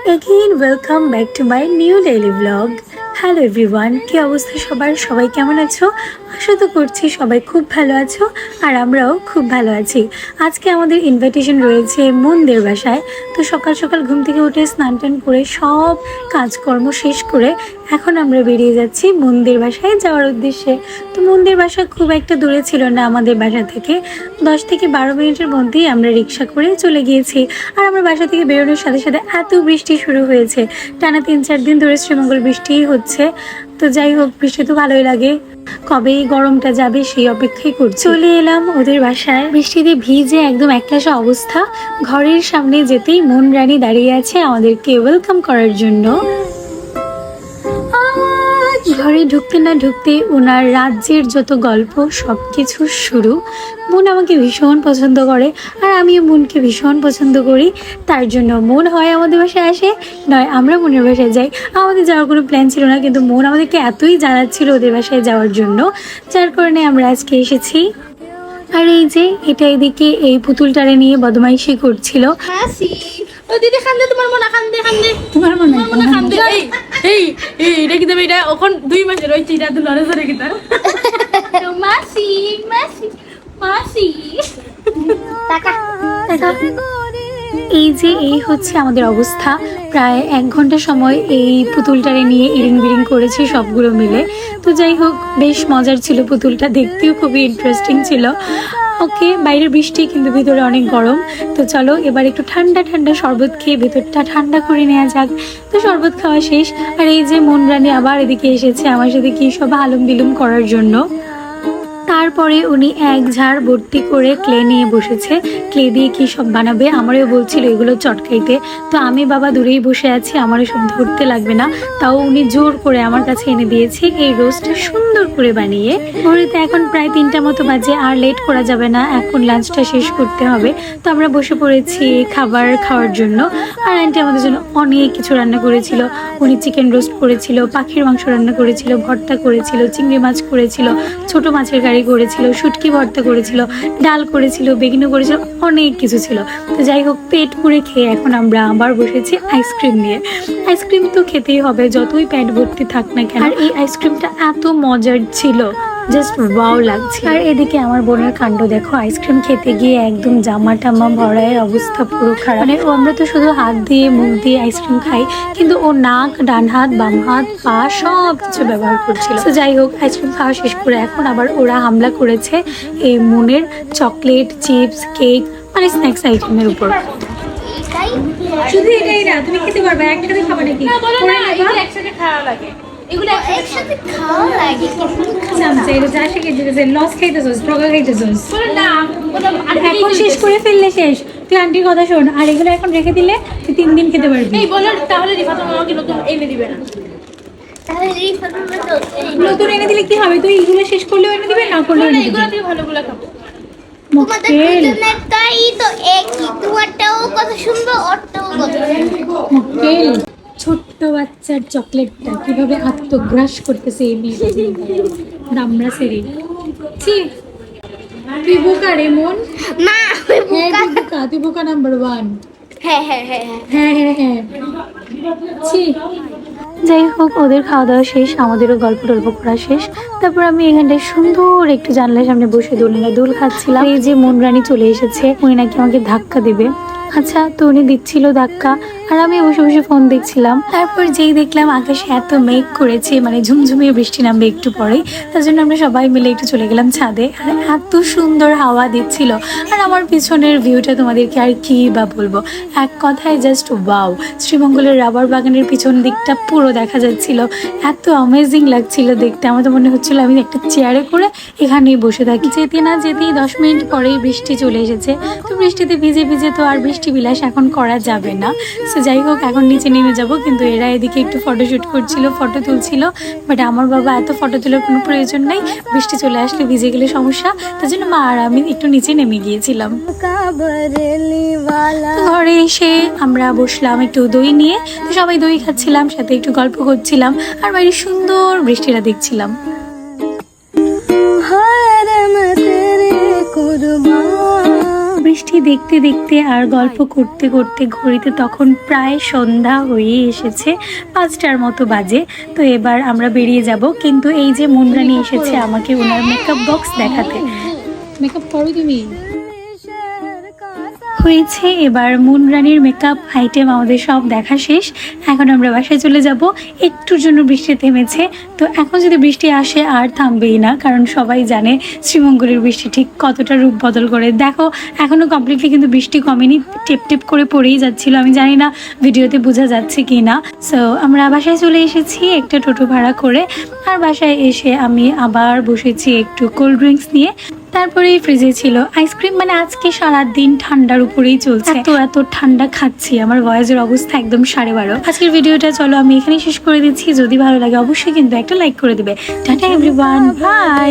Again, welcome back to my new daily vlog. Hello everyone, কি অবস্থা সবার? সবাই কেমন আছো? আশা তো করছি সবাই খুব ভালো আছো আর আমরাও খুব ভালো আছি। আজকে আমাদের ইনভাইটেশন রয়েছে মনদের বাসায়। তো সকাল সকাল ঘুম থেকে উঠে স্নান টান করে সব কাজকর্ম শেষ করে এখন আমরা বেরিয়ে যাচ্ছি মনদের বাসায় যাওয়ার উদ্দেশ্যে। তো মনদের বাসা খুব একটা দূরে ছিল না আমাদের বাসা থেকে, 10 থেকে 12 মিনিটের মধ্যেই আমরা রিক্সা করে চলে গিয়েছি। আর আমার বাসা থেকে বেরোনোর সাথে সাথে এত বৃষ্টি শুরু হয়েছে, টানা 3-4 দিন ধরে শ্রীমঙ্গল বৃষ্টিই হচ্ছে। তো যাই হোক, বৃষ্টি তো ভালোই লাগে, কবে এই গরমটা যাবে সেই অপেক্ষাই করছি। চলে এলাম ওদের বাসায়, বৃষ্টিতে ভিজে একদম একলাসা অবস্থা। ঘরের সামনে যেতেই মন রানী দাঁড়িয়ে আছে আমাদেরকে ওয়েলকাম করার জন্য। ঘরে ঢুকতে না ঢুকতে ওনার রাজ্যের যত গল্প সব কিছু শুরু। মন আমাকে ভীষণ পছন্দ করে আর আমিও মনকে ভীষণ পছন্দ করি। তার জন্য মন হয় আমাদের বাসায় আসে, নয় আমরা মনের বাসায় যাই। আমাদের যাওয়ার কোনো প্ল্যান ছিল না, কিন্তু মন আমাদেরকে এতই জ্বালাচ্ছিল ওদের বাসায় যাওয়ার জন্য, যার কারণে আমরা আজকে এসেছি। আর এই যে এটা এদিকে এই পুতুলটারে নিয়ে বদমাইশি করছিল। দিদি খান্দে, তোমার মনে খান্দে খান্দে, তোমার মনে খান্দে। এই এই এটা কি দেবে? এটা ওখান 2 মাসের রয়েছে, এটা তো লড়ে ধরে কিতা মাসি মাসি মাসি টাকা। এই যে এই হচ্ছে আমাদের অবস্থা। প্রায় 1 ঘন্টা সময় এই পুতুলটারে নিয়ে ইরিং বিরিং করেছি সবগুলো মিলে। তো যাই হোক, বেশ মজার ছিল পুতুলটা, দেখতেও খুবই ইন্টারেস্টিং ছিল। ওকে, বাইরের বৃষ্টি কিন্তু ভিতরে অনেক গরম। তো চলো এবার একটু ঠান্ডা ঠান্ডা শরবত খেয়ে ভেতরটা ঠান্ডা করে নেওয়া যাক। তো শরবত খাওয়া শেষ, আর এই যে মন রানী আবার এদিকে এসেছে আমার সাথে কি সব আলম বিলুম করার জন্য। তারপরে উনি এক ঝাড় ভর্তি করে ক্লে নিয়ে বসেছে, ক্লে দিয়ে কি সব বানাবে। আমারও বলছিল এগুলো চটকাইতে। তো আমি বাবা দূরেই বসে আছি, আমারও সব ধরতে লাগবে না, তাও উনি জোর করে আমার কাছে এনে দিয়েছে এই রোস্টটা সুন্দর করে বানিয়ে। ঘড়িতে এখন প্রায় 3টা মতো বাজে, আর লেট করা যাবে না, এখন লাঞ্চটা শেষ করতে হবে। তো আমরা বসে পড়েছি খাবার খাওয়ার জন্য। আর আন্টি আমাদের জন্য অনেক কিছু রান্না করেছিল। উনি চিকেন রোস্ট করেছিল, পাখির মাংস রান্না করেছিল, ভর্তা করেছিল, চিংড়ি মাছ করেছিল, ছোট মাছের কারি করেছিল, শুটকি ভর্তা করেছিল, ডাল করেছিল, বেগুনি করেছিল, অনেক কিছু ছিল। তো যাই হোক, পেট পুরে খেয়ে এখন আমরা আবার বসেছি আইসক্রিম নিয়ে। আইসক্রিম তো খেতেই হবে যতই পেট ভর্তি থাক না কেন। আর এই আইসক্রিমটা এত মজার ছিল, জাস্ট ওয়াও লাগছে। আর এদিকে আমার বোনের কাণ্ড দেখো, আইসক্রিম খেতে গিয়ে একদম জামা টামা ভরায় অবস্থা পুরো খারাপ। মানে আমরা তো শুধু হাত দিয়ে মুখ দিয়ে আইসক্রিম খাই, কিন্তু ও নাক, ডান হাত, বাম হাত, পা সব কিছু ব্যবহার করছিল। তো যাই হোক, আইসক্রিম খাওয়া শেষ করে এখন আবার ওরা হামলা করেছে এই মনের চকলেট, চিপস, কেক মানে স্ন্যাক্স আইটেমের উপর। শুধু এটাই না, তুমি খেতে পারবে, একসাথে খাবার নাকি? একসাথে খাওয়া লাগে, এগুলো একসাথে খাওয়া লাগে। এখন শেষ করে ফেললে শেষ। তুই আন্টির কথা শোন, আর এগুলো এখন রেখে দিলে তুই 3 দিন খেতে পারবি। এই বলো তাহলে রিফাত আমাকে নতুন এনে দিবে না? নতুন এনে দিলে কি হবে? তুই এগুলো শেষ করলেও এনে দিবে, না করলেও এনে দিবে। এগুলো থেকে ভালোগুলো খাবো। মক্কেল ছোট্ট বাচ্চার চকলেটটা কিভাবে আত্মগ্রাস করতেছে এই মেয়েটা, দামড়া সেরি। তুই বোকা রে মন, তুই বোকা নাম্বার 1। হ্যাঁ হ্যাঁ হ্যাঁ হ্যাঁ হ্যাঁ হ্যাঁ। যাই হোক, ওদের খাওয়া দাওয়া শেষ, আমাদেরও গল্প টল্প করা শেষ। তারপর আমি এখানটায় সুন্দর একটু জানলার সামনে বসে দোল খাচ্ছিলাম। এই যে মন রানী চলে এসেছে, উনি নাকি আমাকে ধাক্কা দেবে। আচ্ছা, তো উনি দিচ্ছিল ধাক্কা, আর আমি বসে বসে ফোন দেখছিলাম। তারপর যেই দেখলাম আকাশে এত মেঘ করেছে, মানে ঝুমঝুমিয়ে বৃষ্টি নামবে একটু পরেই, তার জন্য আমরা সবাই মিলে একটু চলে গেলাম ছাদে। আর এত সুন্দর হাওয়া দিচ্ছিল, আর আমার পিছনের ভিউটা তোমাদেরকে আর কি বা বলবো, এক কথায় জাস্ট ওয়াও। শ্রীমঙ্গলের রাবার বাগানের পিছন দিকটা পুরো দেখা যাচ্ছিল, এত অ্যামেজিং লাগছিল দেখতে। আমার তো মনে হচ্ছিল আমি একটা চেয়ারে করে এখানেই বসে থাকি। যেতে না যেতেই 10 মিনিট পরেই বৃষ্টি চলে এসেছে। তো বৃষ্টিতে ভিজে ভিজে তো আর বৃষ্টি বিলাস এখন করা যাবে না। সো যাই হোক, এখন নিচে নেমে যাব, কিন্তু এরা এদিকে একটু ফটোশ্যুট করছিল, ফটো তুলছিল। বাট আমার বাবা এত ফটো তোলার কোনো প্রয়োজন নাই, বৃষ্টি চলে আসলে ভিজে গেলে সমস্যা, তার জন্য মা আর আমি একটু নিচে নেমে গিয়েছিলাম। ঘরে এসে আমরা বসলাম একটু দই নিয়ে, তো সবাই দই খাচ্ছিলাম, সাথে একটু গল্প করছিলাম, আর বাইরে সুন্দর বৃষ্টিটা দেখছিলাম। বৃষ্টি দেখতে দেখতে আর গল্প করতে করতে ঘড়িতে তখন প্রায় সন্ধ্যা হয়ে এসেছে, 5টার মতো বাজে। তো এবার আমরা বেরিয়ে যাব, কিন্তু এই যে মুনরানি এসেছে আমাকে ওনার মেকআপ বক্স দেখাতে। মেকআপ করো তুমি? হয়েছে এবার মুনরানির মেকআপ আইটেম আমাদের সব দেখা শেষ। এখন আমরা বাসায় চলে যাব। একটুর জন্য বৃষ্টি থেমেছে, তো এখন যদি বৃষ্টি আসে আর থামবেই না, কারণ সবাই জানে শ্রীমঙ্গলের বৃষ্টি ঠিক কতটা রূপ বদল করে। দেখো এখনও কমপ্লিটলি কিন্তু বৃষ্টি কমেনি, টেপ টেপ করে পড়েই যাচ্ছিল। আমি জানি না ভিডিওতে বোঝা যাচ্ছে কি না। সো আমরা বাসায় চলে এসেছি একটা টোটো ভাড়া করে। আর বাসায় এসে আমি আবার বসেছি একটু কোল্ড ড্রিঙ্কস নিয়ে। তারপরে ফ্রিজে ছিল আইসক্রিম। মানে আজকে সারাদিন ঠান্ডার উপরেই চলছে, এত ঠান্ডা খাচ্ছি, আমার ভয়েসের অবস্থা একদম 12:30। আজকের ভিডিওটা চলো আমি এখানেই শেষ করে দিচ্ছি। যদি ভালো লাগে অবশ্যই কিন্তু একটা লাইক করে দিবে। Tata everyone, by.